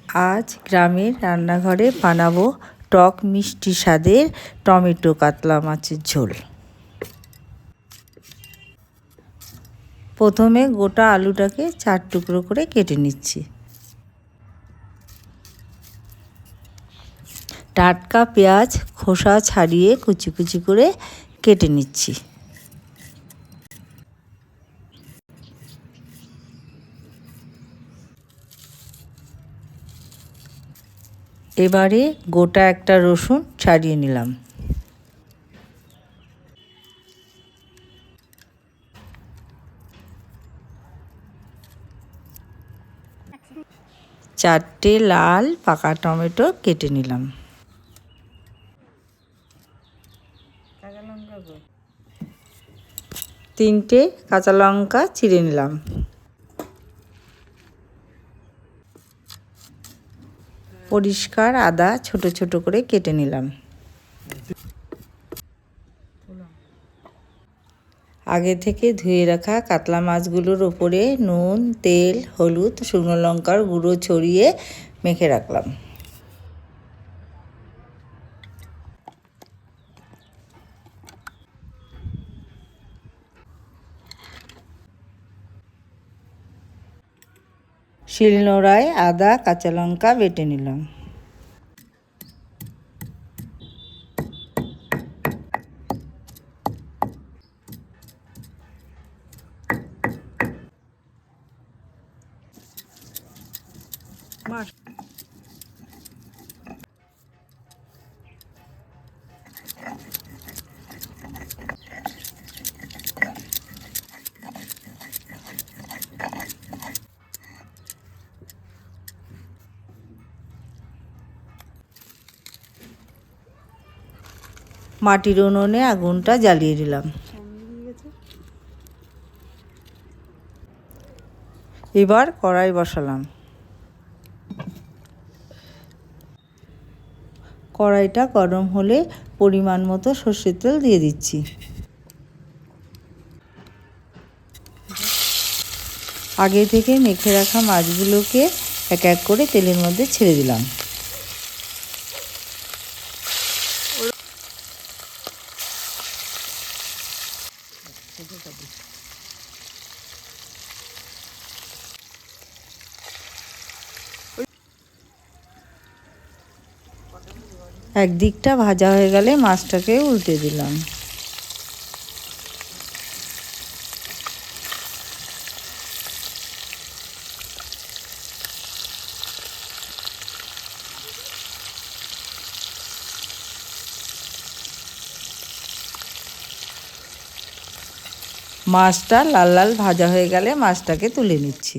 আজ গ্রামের রান্নাঘরে বানাবো টক মিষ্টি স্বাদের টমেটো কাতলা মাছের ঝোল। প্রথমে গোটা আলুটাকে 4 টুকরো করে কেটে নিচ্ছি। টাটকা পেঁয়াজ খোসা ছাড়িয়ে কুচি কুচি করে কেটে নিচ্ছি। এবারে গোটা একটা রসুন ছাড়িয়ে নিলাম। চারটে লাল পাকা টমেটো কেটে নিলাম। তিনটে কাঁচা লঙ্কা চিড়ে নিলাম। পরিষ্কার আদা ছোট ছোট করে কেটে নিলাম। আগে থেকে ধুয়ে রাখা কাতলা মাছগুলোর ওপরে নুন, তেল, হলুদ, শুকনো লঙ্কার গুঁড়ো ছড়িয়ে মেখে রাখলাম। শিলনোড়ায় আদা কাঁচা লঙ্কা বেটে নিলাম। মাটির উনুনে আগুনটা জ্বালিয়ে দিলাম। এবার কড়াই বসালাম। কড়াইটা গরম হলে পরিমাণ মতো সর্ষের তেল দিয়ে দিচ্ছি। আগে থেকে মেখে রাখা মাছগুলোকে এক এক করে তেলের মধ্যে ছেড়ে দিলাম। একদিকটা ভাজা হয়ে গেলে মাছটাকে উল্টে দিলাম। মাছটা লাল লাল ভাজা হয়ে গেলে মাছটাকে তুলে নিচ্ছি।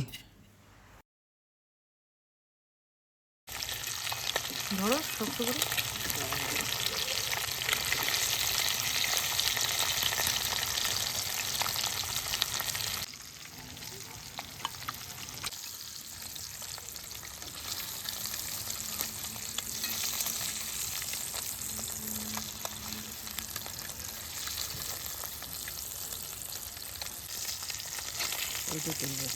ধরো শক্ত করে। এটা তুলবে।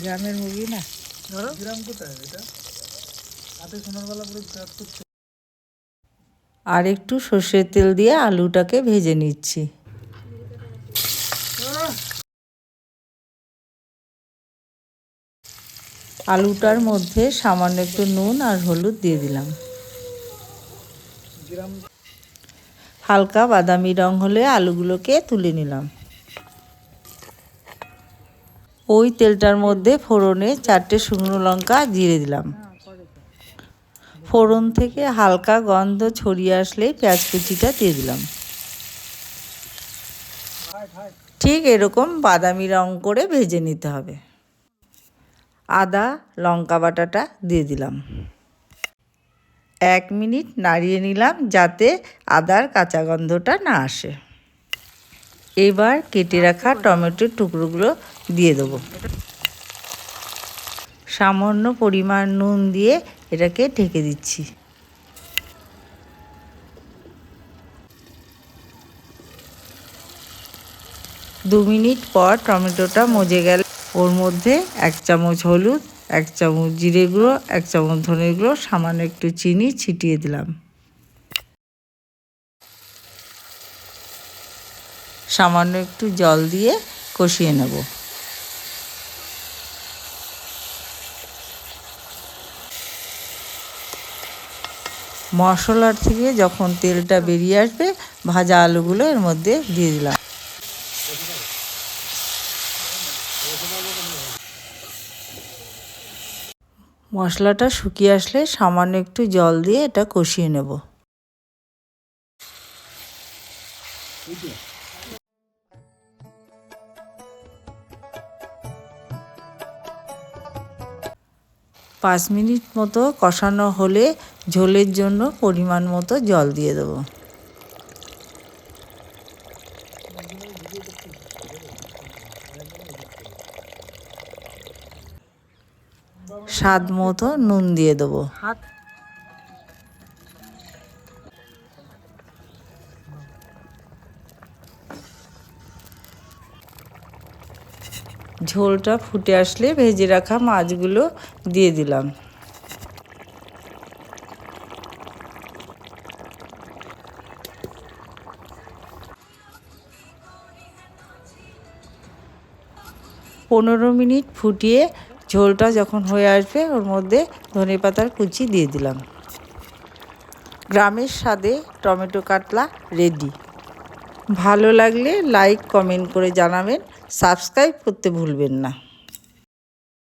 গ্রামের মুরগি না, ধরো গ্রাম কোথায় এটা হাতে সোনারবেলা পুরো কাজ করছে। আর একটু সর্ষের তেল দিয়ে আলুটাকে ভেজে নিচ্ছি। আলুটার মধ্যে সামান্য একটু নুন আর হলুদ দিয়ে দিলাম। হালকা বাদামি রং হলে আলুগুলোকে তুলে নিলাম। ওই তেলটার মধ্যে ফোড়নে 4টে শুকনো লঙ্কা দিয়ে দিলাম। ফোড়ন থেকে হালকা গন্ধ ছড়িয়ে আসলে পেঁয়াজ কুচিটা দিয়ে দিলাম। ঠিক এরকম বাদামি রং করে ভেজে নিতে হবে। আদা লঙ্কা বাটাটা দিয়ে দিলাম। 1 মিনিট নাড়িয়ে নিলাম যাতে আদার কাঁচা গন্ধটা না আসে। এবার কেটে রাখা টমেটোর টুকরোগুলো দিয়ে দেবো। সামান্য পরিমাণ নুন দিয়ে এটাকে ঢেকে দিচ্ছি। 2 মিনিট পর টমেটোটা মজে গেলে ওর মধ্যে 1 চামচ হলুদ, 1 চামচ জিরে গুঁড়ো, 1 চামচ ধনে গুঁড়ো, সামান্য একটু চিনি ছিটিয়ে দিলাম। সামান্য একটু জল দিয়ে কষিয়ে নেব। মশলার থেকে যখন তেলটা বেরিয়ে আসবে, ভাজা আলুগুলো এর মধ্যে দিয়ে দিলাম। মশলাটা শুকিয়ে আসলে সামান্য একটু জল দিয়ে এটা কষিয়ে নেব। পাঁচ মিনিট মতো কষানো হলে ঝোলের জন্য পরিমাণ মতো জল দিয়ে দেব। স্বাদ মতো নুন দিয়ে দেবো। ঝোলটা ফুটে আসলে ভেজে রাখা মাছগুলো দিয়ে দিলাম। পনেরো মিনিট ফুটিয়ে ঝোলটা যখন হয়ে আসবে ওর মধ্যে ধনেপাতার কুচি দিয়ে দিলাম। গ্রামের স্বাদে টমেটো কাতলা রেডি। ভালো লাগলে লাইক কমেন্ট করে জানাবেন, সাবস্ক্রাইব করতে ভুলবেন না।